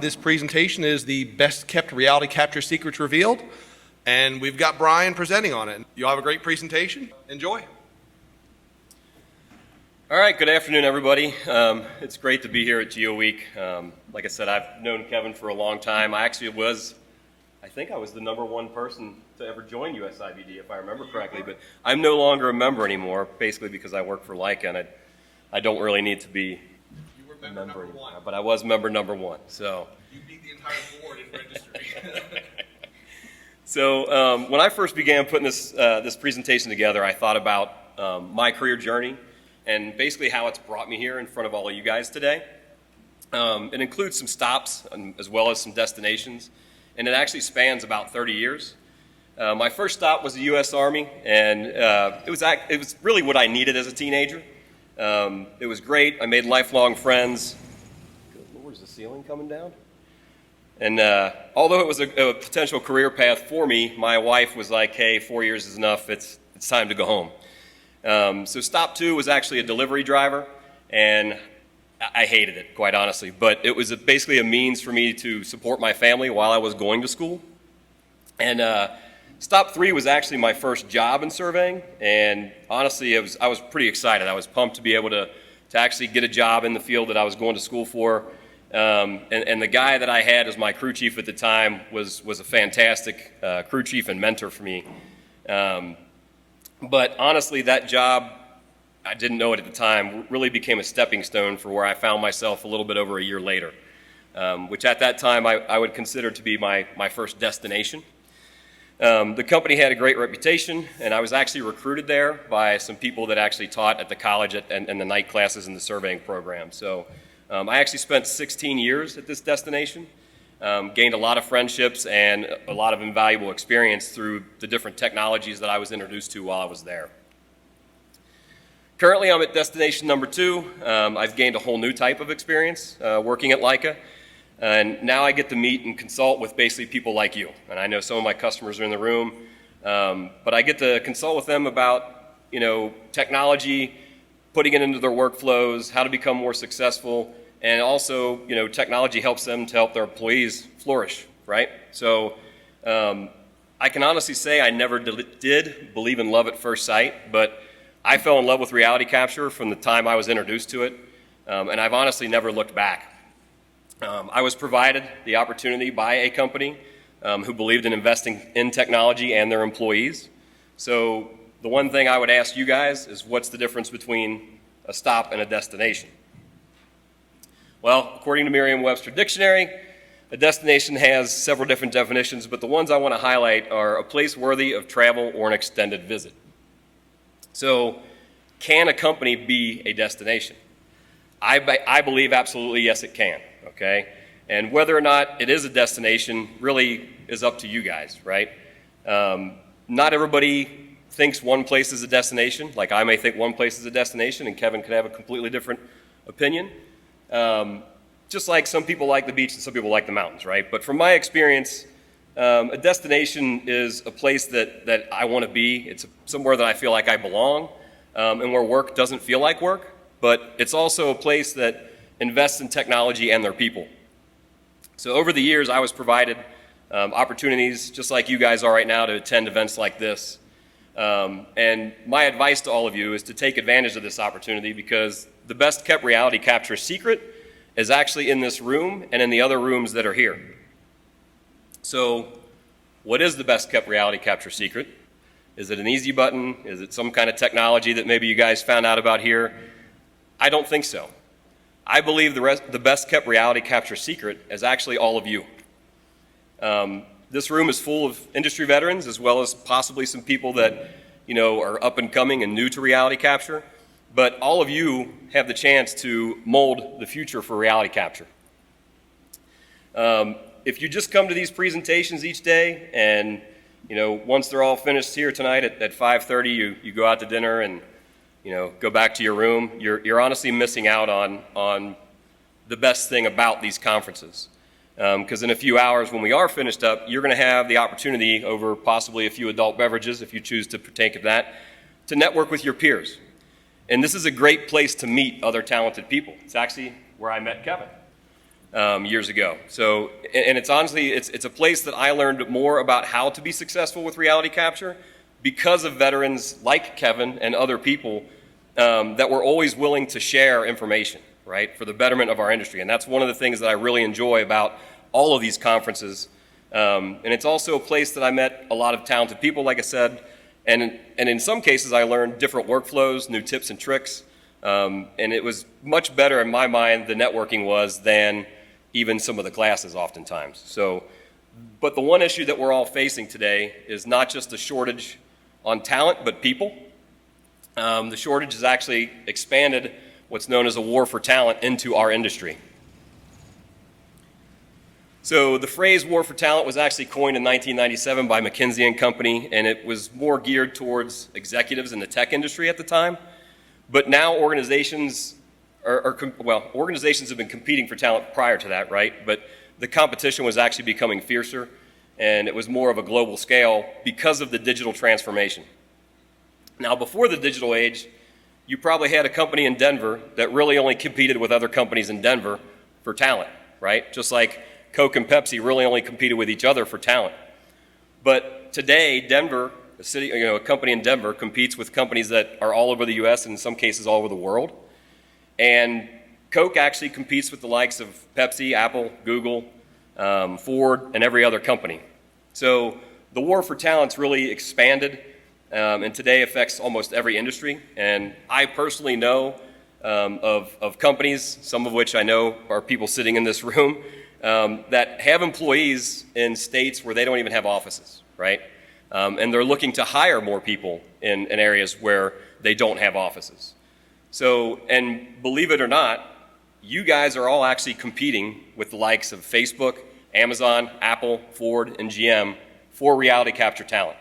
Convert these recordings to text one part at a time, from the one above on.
This presentation is the best kept reality capture secrets revealed, and we've got Brian presenting on it. You'll have a great presentation. Enjoy. All right, good afternoon, everybody. It's great to be here at Geo Week. Like I said, I've known Kevin for a long time. I think I was the #1 person to ever join USIVD, if I remember correctly, but I'm no longer a member anymore, basically because I work for Leica, and I don't really need to be a member anymore, but I was member #1. So You beat the entire board in registry. So when I first began putting this presentation together, I thought about my career journey and basically how it's brought me here in front of all of you guys today. It includes some stops as well as some destinations, and it actually spans about 30 years. My first stop was the U.S. Army, and it was really what I needed as a teenager. It was great. I made lifelong friends. Good Lord, is the ceiling coming down? And although it was a potential career path for me, my wife was like, hey, 4 years is enough. It's time to go home. So stop 2 was actually a delivery driver, and I hated it, quite honestly. But it was basically a means for me to support my family while I was going to school. And stop 3 was actually my first job in surveying, and honestly, I was pretty excited. I was pumped to be able to actually get a job in the field that I was going to school for. And the guy that I had as my crew chief at the time was a fantastic crew chief and mentor for me. But honestly, that job, I didn't know it at the time, really became a stepping stone for where I found myself a little bit over a year later, which at that time I would consider to be my first destination. The company had a great reputation, and I was actually recruited there by some people that actually taught at the college and the night classes in the surveying program. So I actually spent 16 years at this destination, gained a lot of friendships and a lot of invaluable experience through the different technologies that I was introduced to while I was there. Currently, I'm at destination #2. I've gained a whole new type of experience working at Leica. And now I get to meet and consult with basically people like you. And I know some of my customers are in the room, but I get to consult with them about, technology, putting it into their workflows, how to become more successful, and also, technology helps them to help their employees flourish, right? So I can honestly say I never did believe in love at first sight, but I fell in love with reality capture from the time I was introduced to it, and I've honestly never looked back. I was provided the opportunity by a company who believed in investing in technology and their employees. So the one thing I would ask you guys is, what's the difference between a stop and a destination? Well, according to Merriam-Webster Dictionary, a destination has several different definitions, but the ones I want to highlight are a place worthy of travel or an extended visit. So can a company be a destination? I believe absolutely yes it can. Okay, and whether or not it is a destination really is up to you guys, right? Not everybody thinks one place is a destination. Like I may think one place is a destination, and Kevin could have a completely different opinion. Just like some people like the beach and some people like the mountains, right? But from my experience, a destination is a place that I want to be. It's somewhere that I feel like I belong, and where work doesn't feel like work. But it's also a place that invest in technology and their people. So over the years, I was provided opportunities, just like you guys are right now, to attend events like this. And my advice to all of you is to take advantage of this opportunity, because the best kept reality capture secret is actually in this room and in the other rooms that are here. So what is the best kept reality capture secret? Is it an easy button? Is it some kind of technology that maybe you guys found out about here? I don't think so. I believe the best kept reality capture secret is actually all of you. This room is full of industry veterans, as well as possibly some people that are up and coming and new to reality capture. But all of you have the chance to mold the future for reality capture. If you just come to these presentations each day, and once they're all finished here tonight at 5:30, you go out to dinner and go back to your room, you're honestly missing out on the best thing about these conferences. Because in a few hours, when we are finished up, you're going to have the opportunity, over possibly a few adult beverages, if you choose to partake of that, to network with your peers. And this is a great place to meet other talented people. It's actually where I met Kevin. years ago. So, and it's honestly, it's a place that I learned more about how to be successful with reality capture because of veterans like Kevin and other people that were always willing to share information, right, for the betterment of our industry. And that's one of the things that I really enjoy about all of these conferences. And it's also a place that I met a lot of talented people, like I said, and in some cases I learned different workflows, new tips and tricks, and it was much better in my mind, the networking was, than even some of the classes oftentimes. So, but the one issue that we're all facing today is not just a shortage on talent, but people. The shortage has actually expanded what's known as a war for talent into our industry. So the phrase war for talent was actually coined in 1997 by McKinsey & Company, and it was more geared towards executives in the tech industry at the time. But now organizations organizations have been competing for talent prior to that, right? But the competition was actually becoming fiercer, and it was more of a global scale because of the digital transformation. Now, before the digital age, you probably had a company in Denver that really only competed with other companies in Denver for talent, right? Just like Coke and Pepsi really only competed with each other for talent. But today, Denver, a city, a company in Denver competes with companies that are all over the US and in some cases all over the world. And Coke actually competes with the likes of Pepsi, Apple, Google, Ford, and every other company. So the war for talent's really expanded, and today affects almost every industry. And I personally know of companies, some of which I know are people sitting in this room, that have employees in states where they don't even have offices, right? And they're looking to hire more people in areas where they don't have offices. So, and believe it or not, you guys are all actually competing with the likes of Facebook, Amazon, Apple, Ford, and GM for reality capture talent.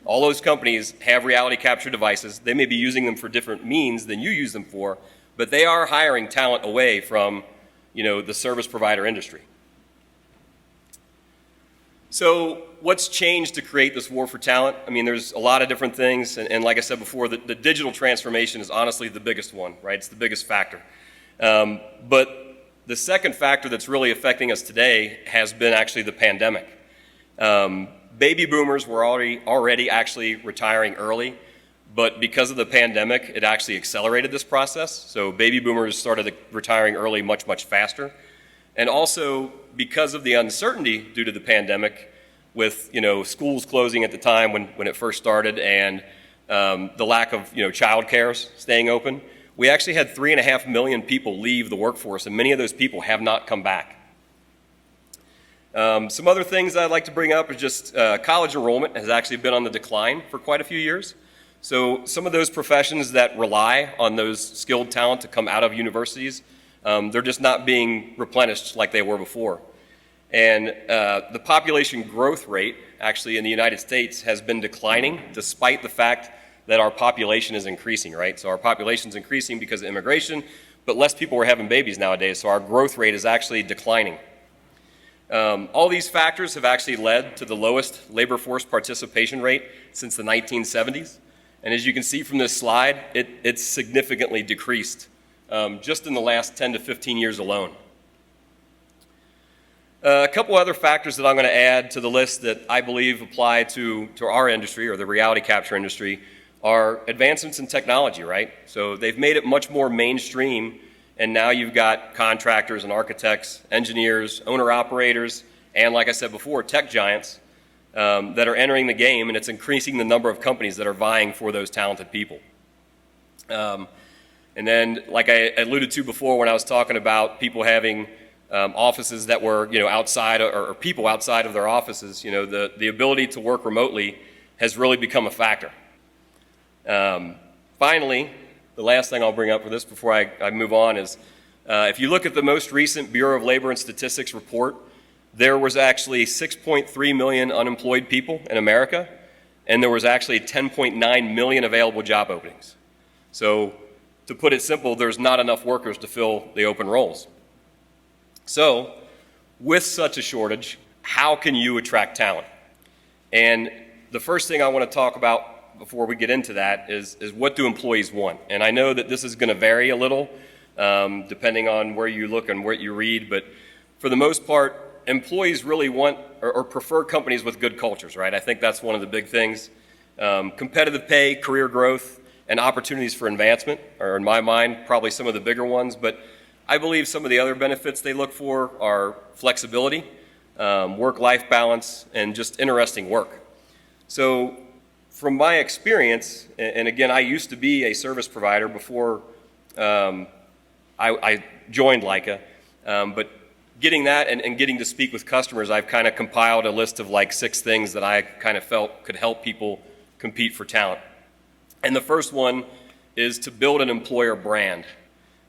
All those companies have reality capture devices. They may be using them for different means than you use them for, but they are hiring talent away from, the service provider industry. So what's changed to create this war for talent? I mean, there's a lot of different things, and like I said before, the digital transformation is honestly the biggest one, right? It's the biggest factor. But the second factor that's really affecting us today has been actually the pandemic. Baby boomers were already actually retiring early, but because of the pandemic, it actually accelerated this process. So baby boomers started retiring early much, much faster. And also, because of the uncertainty due to the pandemic, with schools closing at the time when it first started, and the lack of child cares staying open, we actually had 3.5 million people leave the workforce, and many of those people have not come back. Some other things I'd like to bring up is just college enrollment has actually been on the decline for quite a few years. So some of those professions that rely on those skilled talent to come out of universities, they're just not being replenished like they were before. And the population growth rate actually in the United States has been declining despite the fact that our population is increasing, right? So our population is increasing because of immigration, but less people are having babies nowadays, so our growth rate is actually declining. All these factors have actually led to the lowest labor force participation rate since the 1970s. And as you can see from this slide, it's significantly decreased just in the last 10 to 15 years alone. A couple other factors that I'm going to add to the list that I believe apply to our industry, or the reality capture industry, are advancements in technology, right? So they've made it much more mainstream, and now you've got contractors and architects, engineers, owner-operators, and like I said before, tech giants that are entering the game, and it's increasing the number of companies that are vying for those talented people. And then, like I alluded to before when I was talking about people having offices that were, outside, or people outside of their offices, the ability to work remotely has really become a factor. Finally, the last thing I'll bring up for this before I move on is, if you look at the most recent Bureau of Labor and Statistics report, there was actually 6.3 million unemployed people in America, and there was actually 10.9 million available job openings. So, to put it simple, there's not enough workers to fill the open roles. So, with such a shortage, how can you attract talent? And the first thing I want to talk about before we get into that is what do employees want? And I know that this is going to vary a little depending on where you look and what you read, but for the most part, employees really want or prefer companies with good cultures, right? I think that's one of the big things. Competitive pay, career growth, and opportunities for advancement are, in my mind, probably some of the bigger ones, but I believe some of the other benefits they look for are flexibility, work-life balance, and just interesting work. So from my experience, and again, I used to be a service provider before I joined Leica, but getting that and getting to speak with customers, I've kind of compiled a list of like 6 things that I kind of felt could help people compete for talent. And the first one is to build an employer brand.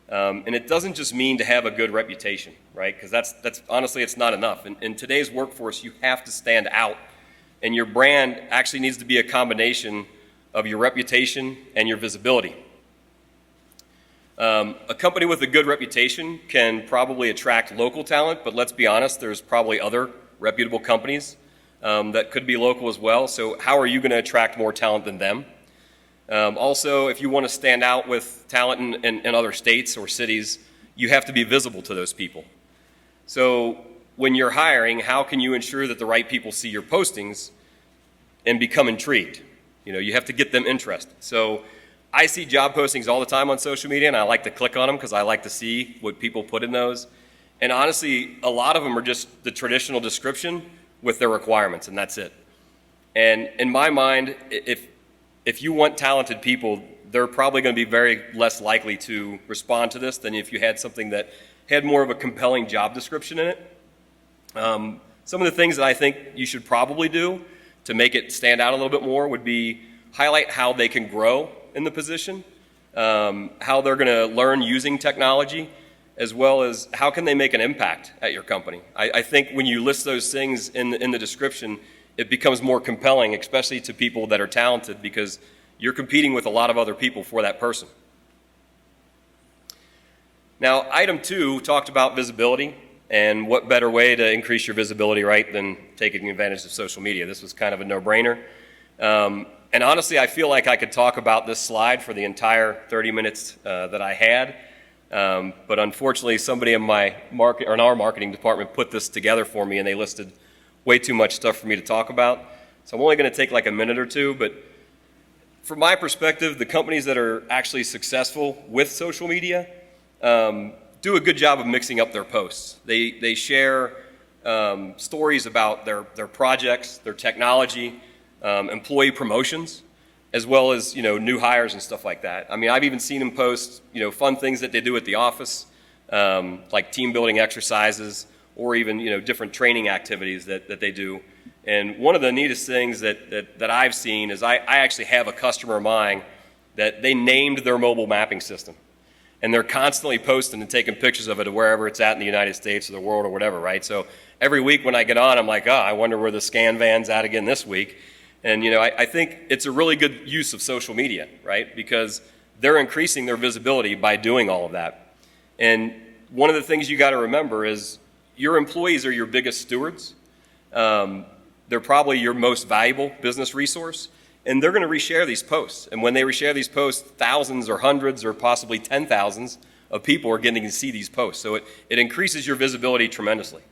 And it doesn't just mean to have a good reputation, right? Because that's honestly, it's not enough. In today's workforce, you have to stand out. And your brand actually needs to be a combination of your reputation and your visibility. A company with a good reputation can probably attract local talent, but let's be honest, there's probably other reputable companies that could be local as well. So how are you going to attract more talent than them? Also, if you want to stand out with talent in other states or cities, you have to be visible to those people. So when you're hiring, how can you ensure that the right people see your postings and become intrigued? You know, you have to get them interested. So I see job postings all the time on social media, and I like to click on them because I like to see what people put in those. And honestly, a lot of them are just the traditional description with their requirements, and that's it. And in my mind, if you want talented people, they're probably going to be very less likely to respond to this than if you had something that had more of a compelling job description in it. Some of the things that I think you should probably do to make it stand out a little bit more would be highlight how they can grow in the position, how they're going to learn using technology, as well as how can they make an impact at your company. I think when you list those things in the description, it becomes more compelling, especially to people that are talented, because you're competing with a lot of other people for that person. Now, item 2 talked about visibility, and what better way to increase your visibility, right, than taking advantage of social media. This was kind of a no-brainer. And honestly, I feel like I could talk about this slide for the entire 30 minutes that I had, but unfortunately, somebody in our marketing department put this together for me, and they listed way too much stuff for me to talk about. So I'm only going to take like a minute or two, but from my perspective, the companies that are actually successful with social media do a good job of mixing up their posts. They share stories about their projects, their technology, employee promotions, as well as new hires and stuff like that. I mean, I've even seen them post fun things that they do at the office, like team building exercises, or even different training activities that they do. And one of the neatest things that I've seen is I actually have a customer of mine that they named their mobile mapping system. And they're constantly posting and taking pictures of it wherever it's at in the United States or the world or whatever, right? So every week when I get on, I'm like, I wonder where the scan van's at again this week. And I think it's a really good use of social media, right? Because they're increasing their visibility by doing all of that. And one of the things you got to remember is your employees are your biggest stewards. They're probably your most valuable business resource, and they're going to reshare these posts. And when they reshare these posts, thousands or hundreds or possibly 10,000s of people are getting to see these posts. So it increases your visibility tremendously.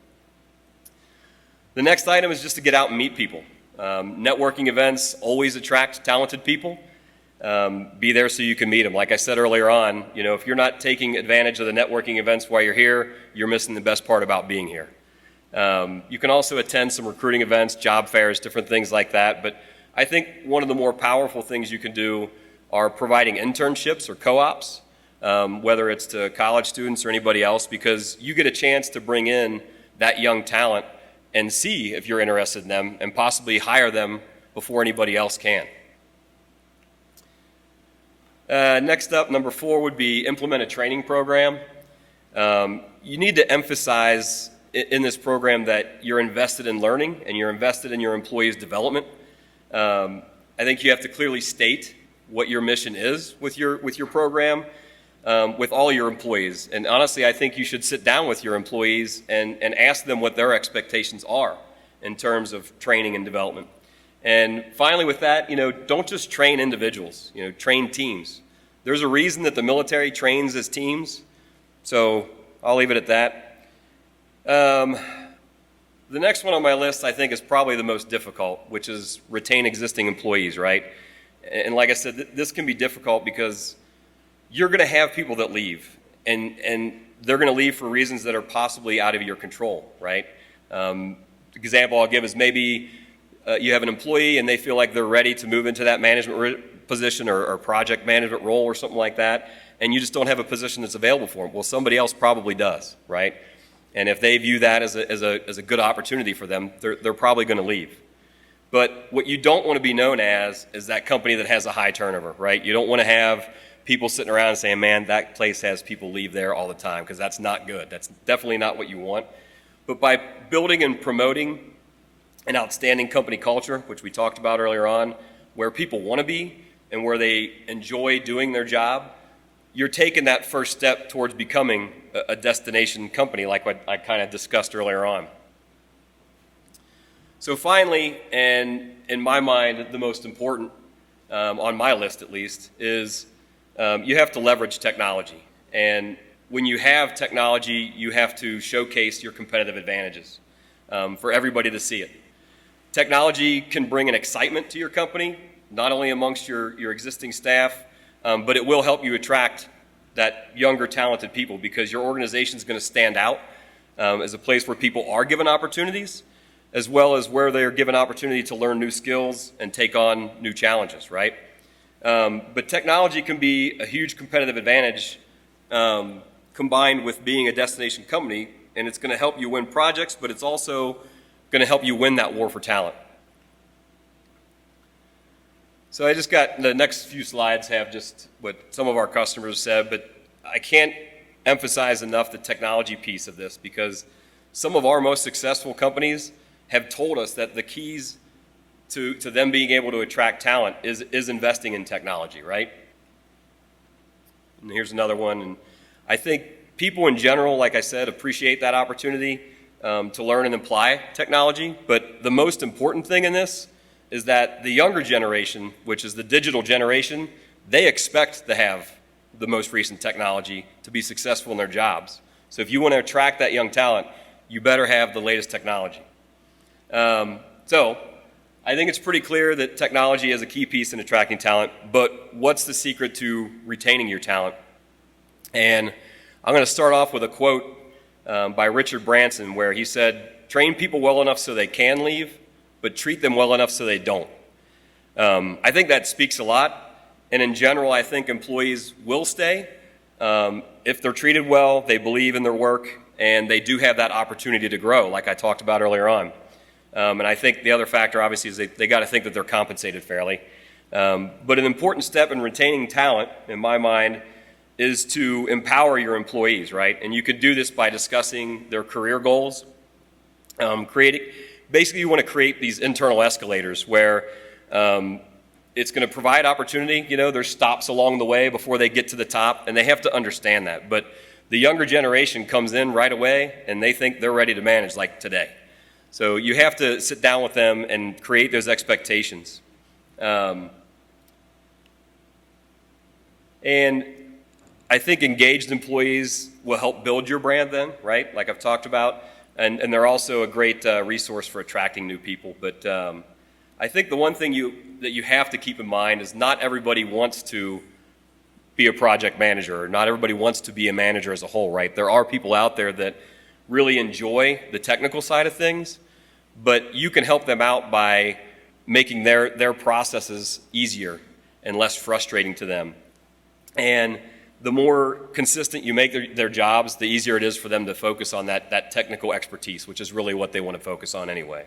The next item is just to get out and meet people. Networking events always attract talented people. Be there so you can meet them. Like I said earlier on, if you're not taking advantage of the networking events while you're here, you're missing the best part about being here. You can also attend some recruiting events, job fairs, different things like that. But I think one of the more powerful things you can do are providing internships or co-ops, whether it's to college students or anybody else, because you get a chance to bring in that young talent and see if you're interested in them and possibly hire them before anybody else can. Next up, number 4 would be implement a training program. You need to emphasize in this program that you're invested in learning and you're invested in your employees' development. I think you have to clearly state what your mission is with your program, with all your employees. And honestly, I think you should sit down with your employees and ask them what their expectations are in terms of training and development. And finally with that, don't just train individuals, train teams. There's a reason that the military trains as teams, so I'll leave it at that. The next one on my list, I think, is probably the most difficult, which is retain existing employees, right? And like I said, this can be difficult because you're going to have people that leave, and they're going to leave for reasons that are possibly out of your control, right? The example I'll give is maybe you have an employee and they feel like they're ready to move into that management position or project management role or something like that, and you just don't have a position that's available for them. Well, somebody else probably does, right? And if they view that as a good opportunity for them, they're probably going to leave. But what you don't want to be known as is that company that has a high turnover, right? You don't want to have people sitting around saying, man, that place has people leave there all the time, because that's not good. That's definitely not what you want. But by building and promoting an outstanding company culture, which we talked about earlier on, where people want to be and where they enjoy doing their job, you're taking that first step towards becoming a destination company like what I kind of discussed earlier on. So finally, and in my mind, the most important, on my list at least, is you have to leverage technology. And when you have technology, you have to showcase your competitive advantages for everybody to see it. Technology can bring an excitement to your company, not only amongst your existing staff, but it will help you attract that younger, talented people, because your organization is going to stand out as a place where people are given opportunities, as well as where they are given opportunity to learn new skills and take on new challenges, right? But technology can be a huge competitive advantage combined with being a destination company, and it's going to help you win projects, but it's also going to help you win that war for talent. So I just got, the next few slides have just what some of our customers said, but I can't emphasize enough the technology piece of this, because some of our most successful companies have told us that the keys to them being able to attract talent is investing in technology, right? And here's another one. And I think people in general, like I said, appreciate that opportunity to learn and apply technology. But the most important thing in this is that the younger generation, which is the digital generation, they expect to have the most recent technology to be successful in their jobs. So if you want to attract that young talent, you better have the latest technology. So I think it's pretty clear that technology is a key piece in attracting talent, but what's the secret to retaining your talent? And I'm going to start off with a quote by Richard Branson, where he said, "Train people well enough so they can leave, but treat them well enough so they don't." I think that speaks a lot. And in general, I think employees will stay if they're treated well, they believe in their work, and they do have that opportunity to grow, like I talked about earlier on. And I think the other factor, obviously, is they got to think that they're compensated fairly. But an important step in retaining talent, in my mind, is to empower your employees, right? And you could do this by discussing their career goals. Basically, you want to create these internal escalators where it's going to provide opportunity. You know, there's stops along the way before they get to the top, and they have to understand that. But the younger generation comes in right away, and they think they're ready to manage, like today. So you have to sit down with them and create those expectations. And I think engaged employees will help build your brand then, right? Like I've talked about. And they're also a great resource for attracting new people. But I think the one thing that you have to keep in mind is not everybody wants to be a project manager, or not everybody wants to be a manager as a whole, right? There are people out there that really enjoy the technical side of things, but you can help them out by making their processes easier and less frustrating to them. And the more consistent you make their jobs, the easier it is for them to focus on that technical expertise, which is really what they want to focus on anyway.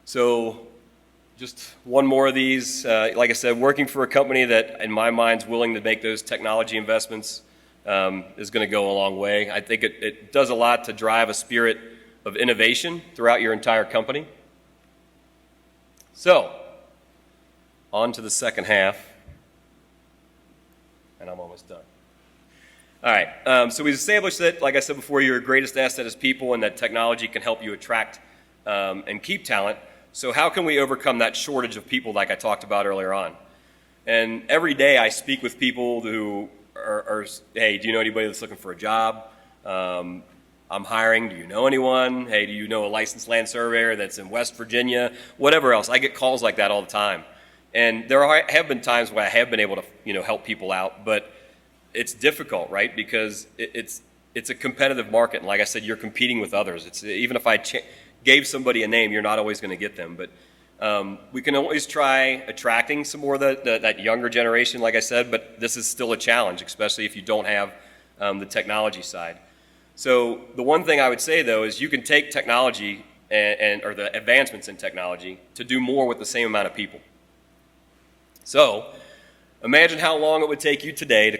So just one more of these. Like I said, working for a company that, in my mind, is willing to make those technology investments is going to go a long way. I think it does a lot to drive a spirit of innovation throughout your entire company. So, on to the second half. And I'm almost done. All right, so we've established that, like I said before, your greatest asset is people, and that technology can help you attract and keep talent. So how can we overcome that shortage of people like I talked about earlier on? And every day I speak with people who are hey, do you know anybody that's looking for a job? I'm hiring, do you know anyone? Hey, do you know a licensed land surveyor that's in West Virginia? Whatever else. I get calls like that all the time. And have been times where I have been able to, help people out, but it's difficult, right? Because it's a competitive market. And like I said, you're competing with others. Even if I gave somebody a name, you're not always going to get them. But we can always try attracting some more of that younger generation, like I said, but this is still a challenge, especially if you don't have the technology side. So the one thing I would say, though, is you can take technology or the advancements in technology to do more with the same amount of people. So imagine how long it would take you today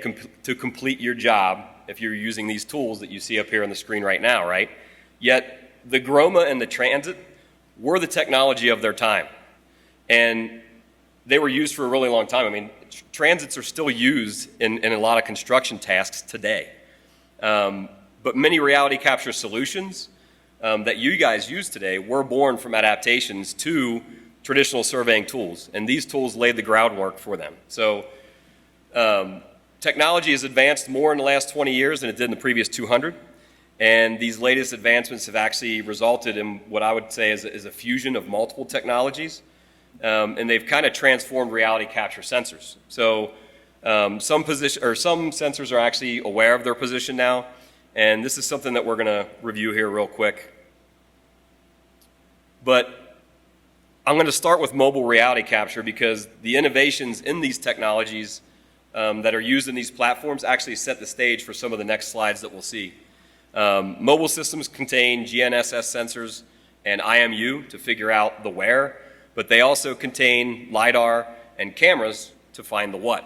to complete your job if you're using these tools that you see up here on the screen right now, right? Yet the GROMA and the Transit were the technology of their time. And they were used for a really long time. I mean, transits are still used in a lot of construction tasks today. But many reality capture solutions that you guys use today were born from adaptations to traditional surveying tools, and these tools laid the groundwork for them. So technology has advanced more in the last 20 years than it did in the previous 200, and these latest advancements have actually resulted in what I would say is a fusion of multiple technologies, and they've kind of transformed reality capture sensors. So some sensors are actually aware of their position now. And this is something that we're going to review here real quick. But I'm going to start with mobile reality capture because the innovations in these technologies that are used in these platforms actually set the stage for some of the next slides that we'll see. Mobile systems contain GNSS sensors and IMU to figure out the where, but they also contain LiDAR and cameras to find the what.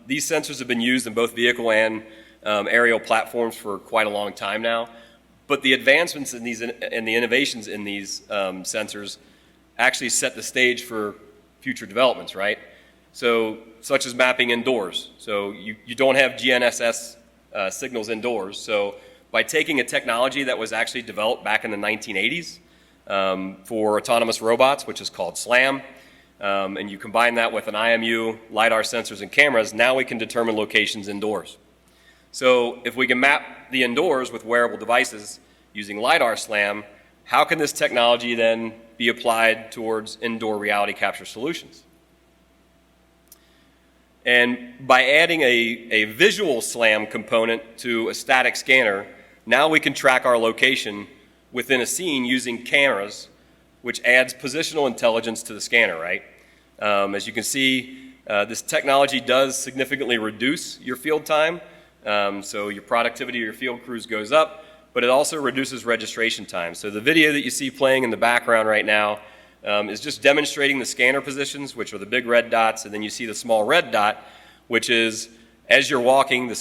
These sensors have been used in both vehicle and aerial platforms for quite a long time now, but the advancements in these and the innovations in these sensors actually set the stage for future developments, right? So, such as mapping indoors. So you don't have GNSS signals indoors. So by taking a technology that was actually developed back in the 1980s for autonomous robots, which is called SLAM, and you combine that with an IMU, LiDAR sensors, and cameras, now we can determine locations indoors. So if we can map the indoors with wearable devices using LiDAR SLAM, how can this technology then be applied towards indoor reality capture solutions? And by adding a visual SLAM component to a static scanner, now we can track our location within a scene using cameras, which adds positional intelligence to the scanner, right? As you can see, this technology does significantly reduce your field time. So your productivity of your field crews goes up, but it also reduces registration time. So the video that you see playing in the background right now is just demonstrating the scanner positions, which are the big red dots, and then you see the small red dot, which is as you're walking, the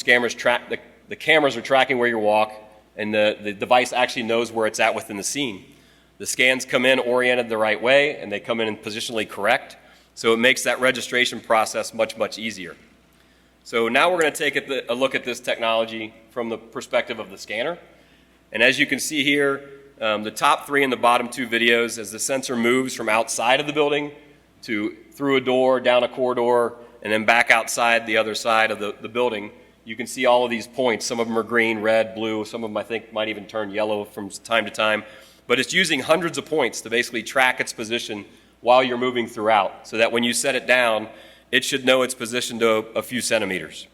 cameras are tracking where you walk, and the device actually knows where it's at within the scene. The scans come in oriented the right way, and they come in positionally correct, so it makes that registration process much, much easier. So now we're going to take a look at this technology from the perspective of the scanner. And as you can see here, the top three and the bottom two videos, as the sensor moves from outside of the building to through a door, down a corridor, and then back outside the other side of the building, you can see all of these points. Some of them are green, red, blue. Some of them I think might even turn yellow from time to time. But it's using hundreds of points to basically track its position while you're moving throughout, so that when you set it down, it should know its position to a few centimeters.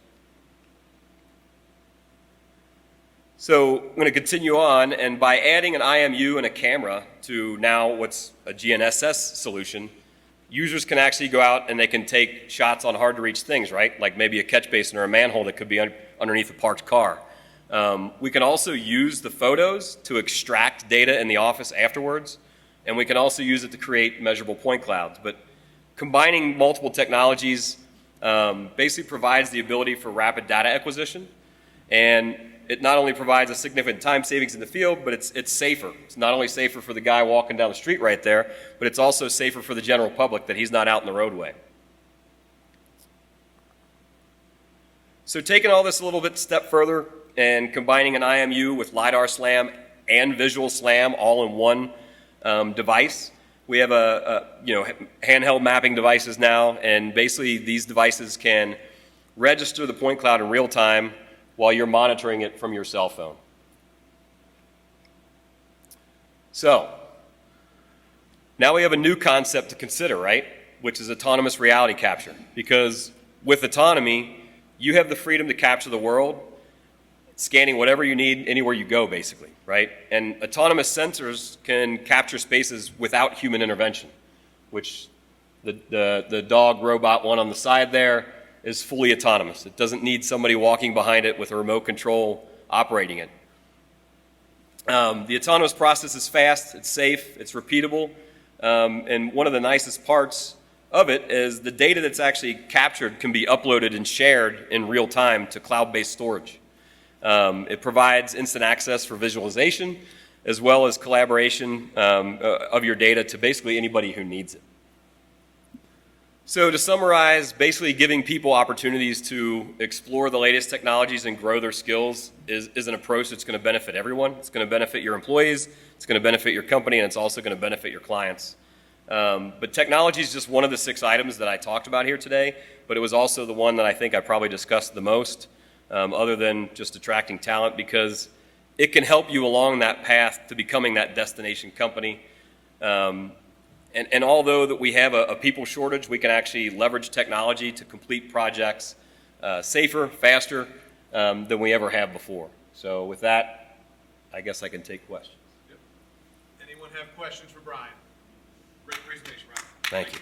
So I'm going to continue on, and by adding an IMU and a camera to now what's a GNSS solution, users can actually go out and they can take shots on hard to reach things, right? Like maybe a catch basin or a manhole that could be underneath a parked car. We can also use the photos to extract data in the office afterwards, and we can also use it to create measurable point clouds. But combining multiple technologies basically provides the ability for rapid data acquisition, and it not only provides a significant time savings in the field, but it's safer. It's not only safer for the guy walking down the street right there, but it's also safer for the general public that he's not out in the roadway. So taking all this a little bit step further and combining an IMU with LiDAR SLAM and visual SLAM all in one device, we have handheld mapping devices now, and basically these devices can register the point cloud in real time, while you're monitoring it from your cell phone. So, now we have a new concept to consider, right? Which is autonomous reality capture. Because with autonomy, you have the freedom to capture the world, scanning whatever you need anywhere you go, basically, right? And autonomous sensors can capture spaces without human intervention, which the dog robot one on the side there is fully autonomous. It doesn't need somebody walking behind it with a remote control operating it. The autonomous process is fast, it's safe, it's repeatable, and one of the nicest parts of it is the data that's actually captured can be uploaded and shared in real time to cloud-based storage. It provides instant access for visualization as well as collaboration of your data to basically anybody who needs it. So to summarize, basically giving people opportunities to explore the latest technologies and grow their skills is an approach that's going to benefit everyone. It's going to benefit your employees, it's going to benefit your company, and it's also going to benefit your clients. But technology is just one of the 6 items that I talked about here today, but it was also the one that I think I probably discussed the most, other than just attracting talent, because it can help you along that path to becoming that destination company. And although that we have a people shortage, we can actually leverage technology to complete projects safer, faster than we ever have before. So with that, I guess I can take questions. Yep. Anyone have questions for Brian? Great presentation, Brian. Thank you.